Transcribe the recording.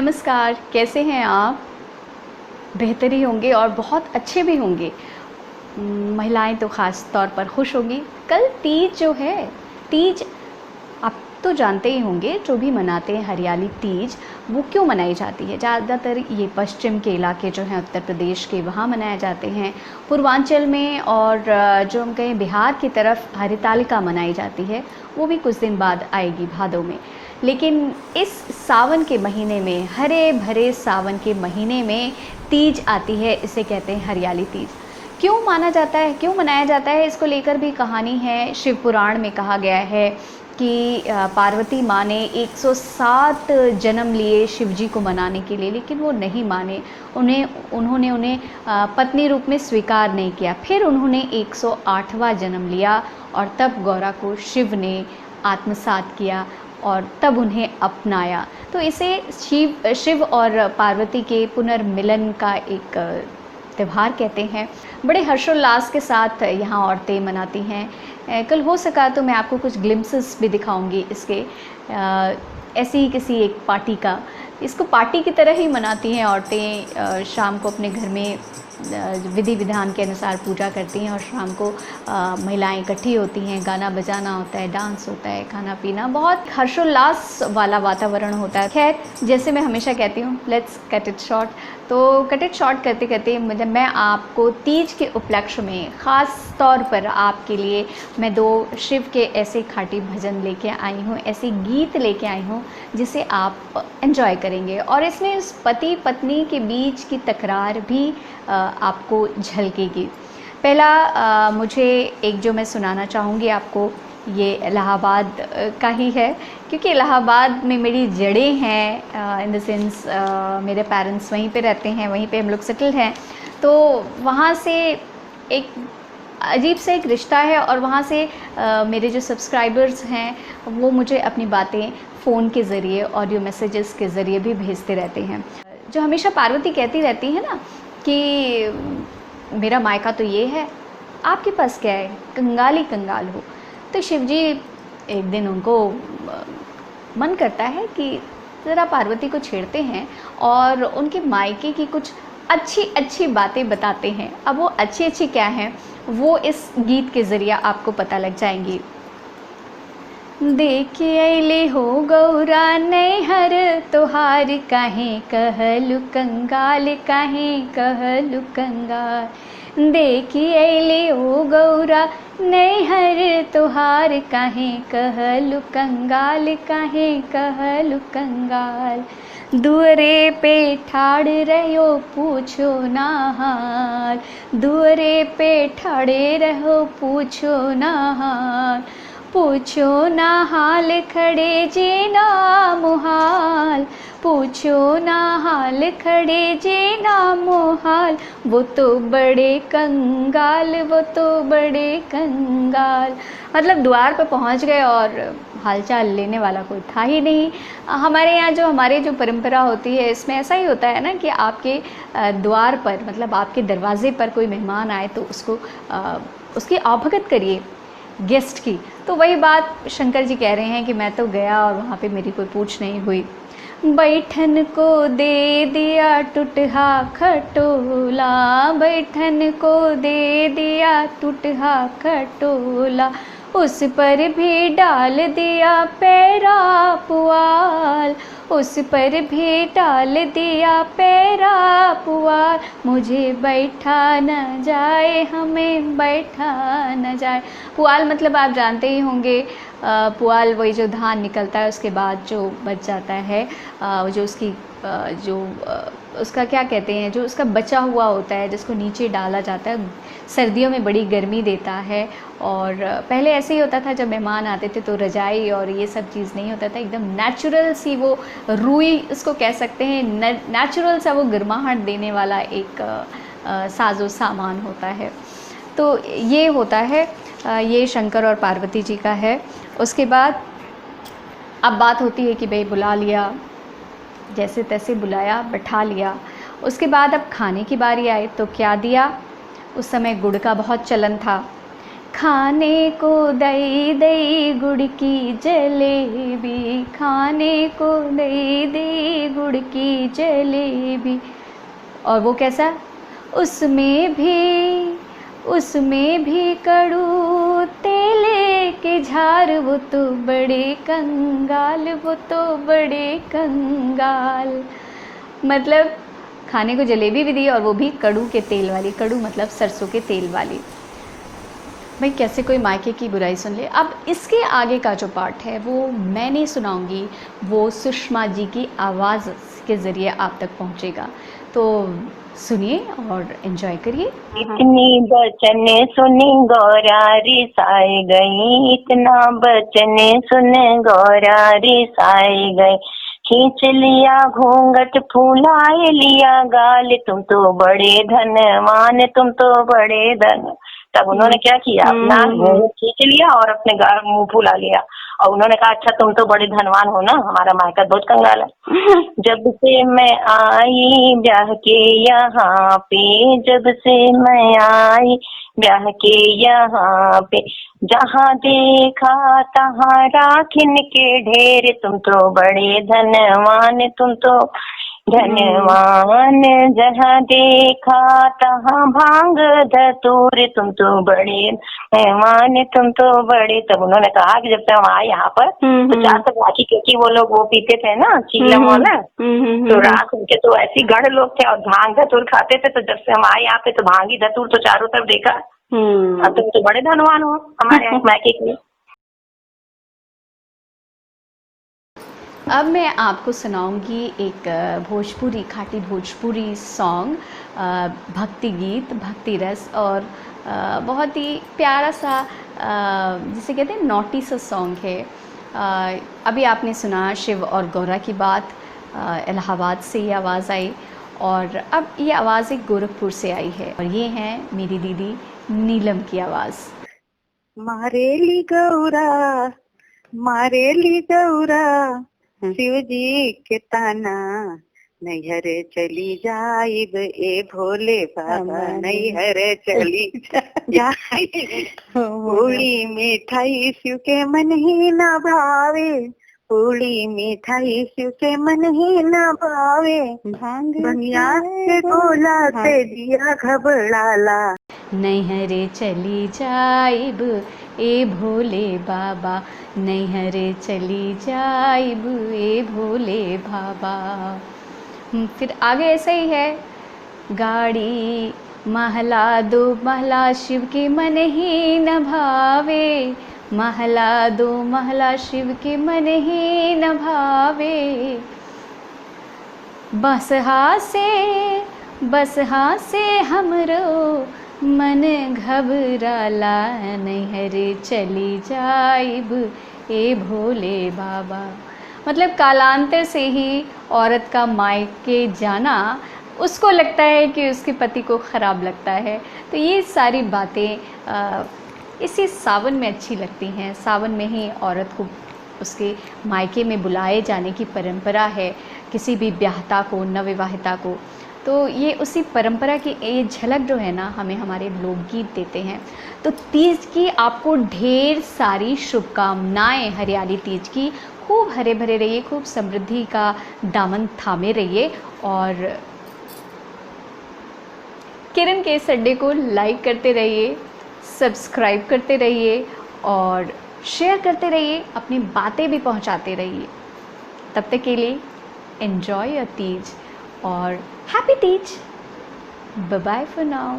नमस्कार, कैसे हैं आप? बेहतर ही होंगे और बहुत अच्छे भी होंगे। महिलाएं तो ख़ास तौर पर खुश होंगी। कल तीज जो है, तीज आप तो जानते ही होंगे, जो भी मनाते हैं हरियाली तीज, वो क्यों मनाई जाती है? ज़्यादातर ये पश्चिम के इलाके जो हैं उत्तर प्रदेश के, वहाँ मनाए जाते हैं। पूर्वांचल में और जो हम कहें बिहार की तरफ हरितालिका मनाई जाती है, वो भी कुछ दिन बाद आएगी भादों में। लेकिन इस सावन के महीने में, हरे भरे सावन के महीने में तीज आती है, इसे कहते हैं हरियाली तीज। क्यों माना जाता है, क्यों मनाया जाता है, इसको लेकर भी कहानी है। शिव पुराण में कहा गया है कि पार्वती माँ ने 107 जन्म लिए शिव जी को मनाने के लिए, लेकिन वो नहीं माने। उन्होंने उन्हें पत्नी रूप में स्वीकार नहीं किया। फिर उन्होंने 108वां जन्म लिया और तब गौरा को शिव ने आत्मसात किया और तब उन्हें अपनाया। तो इसे शिव और पार्वती के पुनर्मिलन का एक त्यौहार कहते हैं। बड़े हर्षोल्लास के साथ यहाँ औरतें मनाती हैं। कल हो सका तो मैं आपको कुछ ग्लिम्पसेस भी दिखाऊंगी इसके, ऐसी ही किसी एक पार्टी का। इसको पार्टी की तरह ही मनाती हैं औरतें। शाम को अपने घर में विधि विधान के अनुसार पूजा करती हैं और शाम को महिलाएं इकट्ठी होती हैं, गाना बजाना होता है, डांस होता है, खाना पीना, बहुत हर्षोल्लास वाला वातावरण होता है। खैर, जैसे मैं हमेशा कहती हूँ, लेट्स कट इट शॉर्ट। तो कट इट शॉर्ट करते करते मैं आपको तीज के उपलक्ष्य में ख़ास तौर पर आपके लिए मैं 2 शिव के ऐसे खाटी भजन लेके आई हूँ, ऐसे गीत लेके आई हूँ जिसे आप एंजॉय करेंगे। और इसमें उस पति पत्नी के बीच की तकरार भी आपको झलकेगी। पहला मुझे एक जो मैं सुनाना चाहूँगी आपको, ये इलाहाबाद का ही है, क्योंकि इलाहाबाद में मेरी जड़ें हैं। इन द सेंस मेरे पेरेंट्स वहीं पे रहते हैं, वहीं पे हम लोग सेटल्ड हैं। तो वहाँ से एक अजीब सा एक रिश्ता है और वहाँ से मेरे जो सब्सक्राइबर्स हैं वो मुझे अपनी बातें फ़ोन के ज़रिए, ऑडियो मैसेजेस के ज़रिए भी भेजते रहते हैं। जो हमेशा पार्वती कहती रहती है ना कि मेरा मायका तो ये है, आपके पास क्या है, कंगाल ही कंगाल हो। तो शिव जी एक दिन उनको मन करता है कि ज़रा पार्वती को छेड़ते हैं और उनके मायके की कुछ अच्छी अच्छी बातें बताते हैं। अब वो अच्छी अच्छी क्या हैं, वो इस गीत के ज़रिए आपको पता लग जाएंगी। देखे अले हो गौरा नैहर तोहार, काहे कहलु कंगाल, काहे कहलु कंगाल। देखी अले हो गौरा नैहर तोहार, काहे कहलु कंगाल, काहे कहलु कंगाल। दुअरे पे ठाड़ रहो पूछो ना हाल, दुअरे पे ठाड़े रहो पूछो ना हाल। पूछो ना हाल खड़े जे ना मुहाल, पूछो ना हाल खड़े जे ना मुहाल। वो तो बड़े कंगाल, वो तो बड़े कंगाल। मतलब द्वार पर पहुंच गए और हालचाल लेने वाला कोई था ही नहीं। हमारे यहाँ जो परंपरा होती है, इसमें ऐसा ही होता है ना कि आपके द्वार पर, मतलब आपके दरवाजे पर कोई मेहमान आए तो उसको उसकी आवभगत करिए, गेस्ट की। तो वही बात शंकर जी कह रहे हैं कि मैं तो गया और वहाँ पे मेरी कोई पूछ नहीं हुई। बैठन को दे दिया टूटहा खटोला, बैठन को दे दिया टूटहा खटोला। उस पर भी डाल दिया पैरा पुआल, उस पर भी डाल दिया पैरा पुआल। मुझे बैठा न जाए, हमें बैठा न जाए। पुआल मतलब आप जानते ही होंगे, पुआल वही जो धान निकलता है उसके बाद जो बच जाता है, जो उसकी उसका क्या कहते हैं, जो उसका बचा हुआ होता है, जिसको नीचे डाला जाता है। सर्दियों में बड़ी गर्मी देता है। और पहले ऐसे ही होता था, जब मेहमान आते थे तो रजाई और ये सब चीज़ नहीं होता था, एकदम नेचुरल सी वो रुई उसको कह सकते हैं, नेचुरल सा वो गर्माहट देने वाला एक साजो सामान होता है। तो ये होता है, ये शंकर और पार्वती जी का है। उसके बाद अब बात होती है कि भाई बुला लिया, जैसे तैसे बुलाया, बैठा लिया। उसके बाद अब खाने की बारी आए तो क्या दिया। उस समय गुड़ का बहुत चलन था। खाने को दई दई गुड़ की जलेबी, खाने को दई दई गुड़ की जलेबी। और वो कैसा, उसमें भी कड़ू तेल के झार, वो तो बड़े कंगाल, वो तो बड़े कंगाल। मतलब खाने को जलेबी भी दी और वो भी कड़ू के तेल वाली, कड़ू मतलब सरसों के तेल वाली। भाई कैसे कोई मायके की बुराई सुन ले। अब इसके आगे का जो पार्ट है वो मैं नहीं सुनाऊंगी, वो सुषमा जी की आवाज़ के ज़रिए आप तक पहुंचेगा। तो सुनिए और एंजॉय करिए। इतनी बचन सुनी गौरा रिसाई गई, इतना बचन सुन गौरा रिसाई गई। खींच लिया घूंघट फुलाए लिया गाल, तुम तो बड़े धनवान, तुम तो बड़े धन। तब उन्होंने क्या किया, अपना घूंघट खींच लिया और अपने मुंह फुला लिया और उन्होंने कहा अच्छा तुम तो बड़े धनवान हो ना, हमारा मायका बहुत कंगाल है। जब से मैं आई ब्याह के यहाँ पे, जब से मैं आई ब्याह के यहाँ पे, जहाँ देखा तहाँ राखिन के ढेर, तुम तो बड़े धनवान, तुम तो धनवान। जहाँ देखा तहाँ भांग धतूर, तुम तो बड़े धनवान, तुम तो बड़े। तब उन्होंने कहा कि जब से हम आए यहाँ पर तो चार तक राखी, क्योंकि वो लोग वो पीते थे ना चीलम वाला, तो राख उनके तो ऐसी गढ़ लोग थे और भांग धतूर खाते थे। तो जब से हम आए यहाँ पे तो भांगी धतूर तो चारों तरफ देखा। अब तुम तो बड़े धनवान हो हमारे यहाँ मायके के। अब मैं आपको सुनाऊंगी एक भोजपुरी, खाटी भोजपुरी सॉन्ग, भक्ति गीत, भक्ति रस और बहुत ही प्यारा सा, जिसे कहते हैं नॉटी सा सॉन्ग है। अभी आपने सुना शिव और गौरा की बात, इलाहाबाद से ये आवाज़ आई और अब ये आवाज़ एक गोरखपुर से आई है और ये है मेरी दीदी नीलम की आवाज़। मारेली गौरा, मारेली गौरा, शिव जी के ताना, नैहर चली जाइब ए भोले बाबा, नैहर चली जाइब। पूरी मिठाई शिव के मन ही न भावे, पूरी मिठाई शिव के मन ही न भावे, भंगिया के गोला से दिया घबराला, नैहरे चली जाइब ए भोले बाबा, नैहरे चली जाइब ए भोले बाबा। फिर आगे ऐसा ही है, गाड़ी महला दो महला शिव के मन ही न भावे, महला दो महला शिव के मन ही न भावे। बसहा से हमरो मन घबराला, नैहरे चली जाइब ए भोले बाबा। मतलब कालांतर से ही औरत का मायके जाना उसको लगता है कि उसके पति को ख़राब लगता है। तो ये सारी बातें इसी सावन में अच्छी लगती हैं। सावन में ही औरत को उसके मायके में बुलाए जाने की परंपरा है, किसी भी ब्याहता को, नवविवाहिता को। तो ये उसी परंपरा की ये झलक जो है ना हमें हमारे लोकगीत देते हैं। तो तीज की आपको ढेर सारी शुभकामनाएं, हरियाली तीज की। खूब हरे भरे रहिए, खूब समृद्धि का दामन थामे रहिए और किरण के इस अड्डे को लाइक करते रहिए, सब्सक्राइब करते रहिए और शेयर करते रहिए, अपनी बातें भी पहुंचाते रहिए। तब तक के लिए एन्जॉय योर तीज और happy Teej. Bye bye for now.